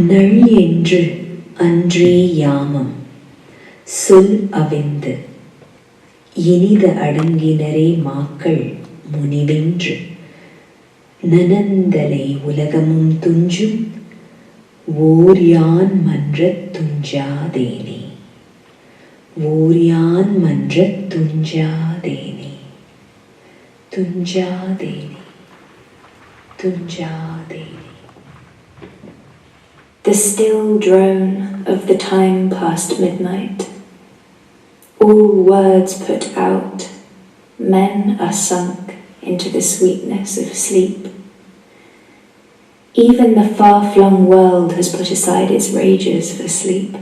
நள் என்று அன்றே யாமம் சொல் அவிந்து இனித அடங்கினரே மாக்கள் முனிவென்று நனந்தலை உலகமும் துஞ்சும் ஓர் யான் மன்றத் துஞ்சாதேனே ஓர் யான் மன்றத் துஞ்சாதேனே துஞ்சாதேனே துஞ்சாதேனே. The still drone of the time past midnight. All words put out, men are sunk into the sweetness of sleep. Even the far-flung world has put aside its rages for sleep.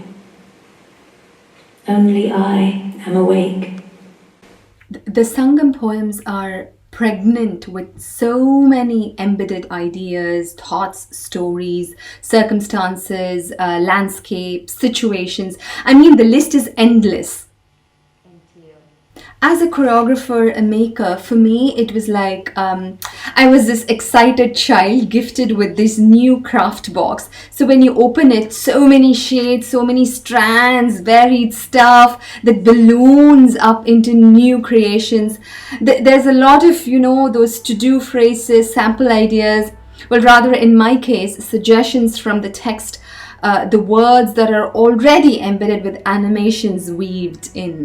Only I am awake. The Sangam poems are pregnant with so many embedded ideas, thoughts, stories, circumstances, landscapes, situations. I mean, the list is endless. As a choreographer, a maker, for me, it was like I was this excited child gifted with this new craft box. So when you open it, so many shades, so many strands, varied stuff that balloons up into new creations. There's a lot of, those to-do phrases, sample ideas. Well, rather in my case, suggestions from the text, the words that are already embedded with animations weaved in.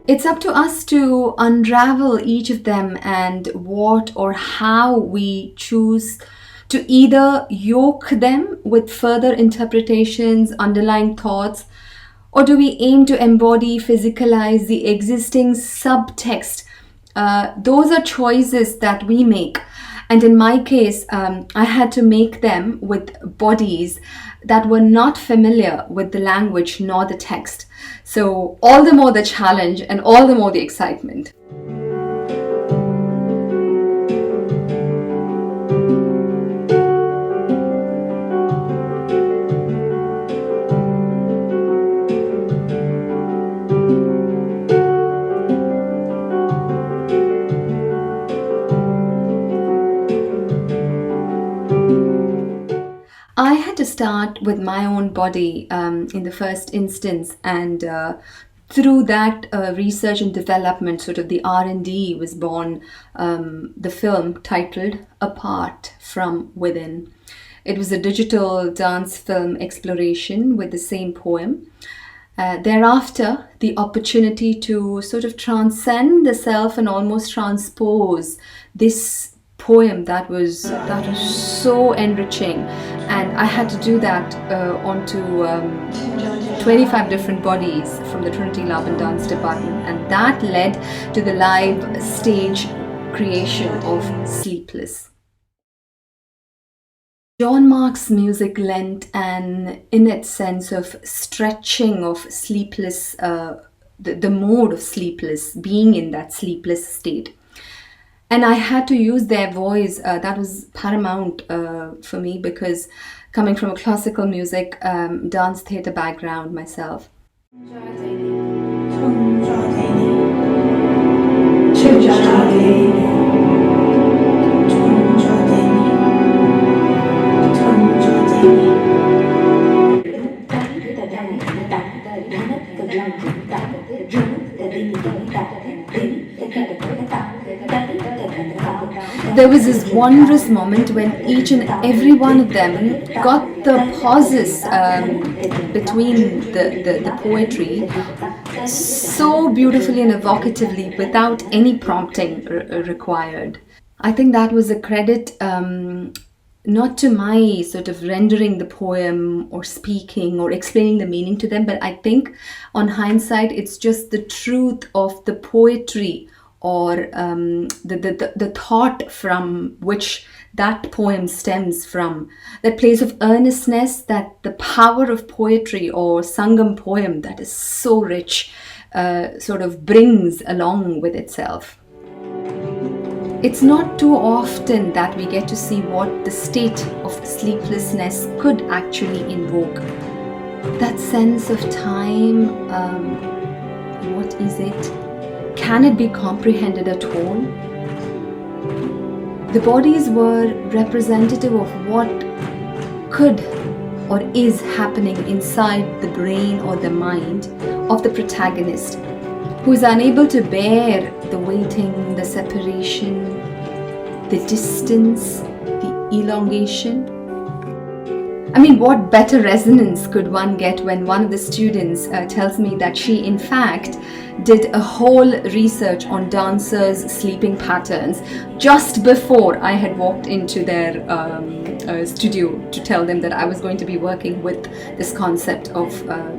It's up to us to unravel each of them and what or how we choose to either yoke them with further interpretations, underlying thoughts, or do we aim to embody, physicalize the existing subtext? Those are choices that we make. And in my case, I had to make them with bodies that were not familiar with the language nor the text. So all the more the challenge and all the more the excitement. I had to start with my own body in the first instance, and through that research and development, sort of the R&D was born, the film titled Apart from Within. It was a digital dance film exploration with the same poem. Thereafter, the opportunity to sort of transcend the self and almost transpose this poem that was so enriching, and I had to do that onto 25 different bodies from the Trinity LABAN dance department, and that led to the live stage creation of Sleepless. John Mark's music lent an innate sense of stretching of sleepless, the mode of sleepless, being in that sleepless state. And I had to use their voice. That was paramount for me, because coming from a classical music, dance theatre background myself. There was this wondrous moment when each and every one of them got the pauses between the poetry so beautifully and evocatively without any prompting required. I think that was a credit not to my sort of rendering the poem or speaking or explaining the meaning to them, but I think on hindsight it's just the truth of the poetry or the thought from which that poem stems from, that place of earnestness, that the power of poetry or Sangam poem that is so rich sort of brings along with itself. It's not too often that we get to see what the state of sleeplessness could actually invoke. That sense of time, what is it? Can it be comprehended at all? The bodies were representative of what could or is happening inside the brain or the mind of the protagonist, who is unable to bear the waiting, the separation, the distance, the elongation. I mean, what better resonance could one get when one of the students tells me that she, in fact, did a whole research on dancers' sleeping patterns just before I had walked into their studio to tell them that I was going to be working with this concept of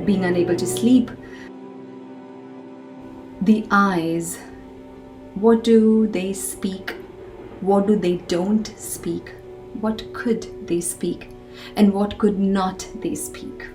being unable to sleep. The eyes, what do they speak? What do they don't speak? What could they speak? And what could not they speak?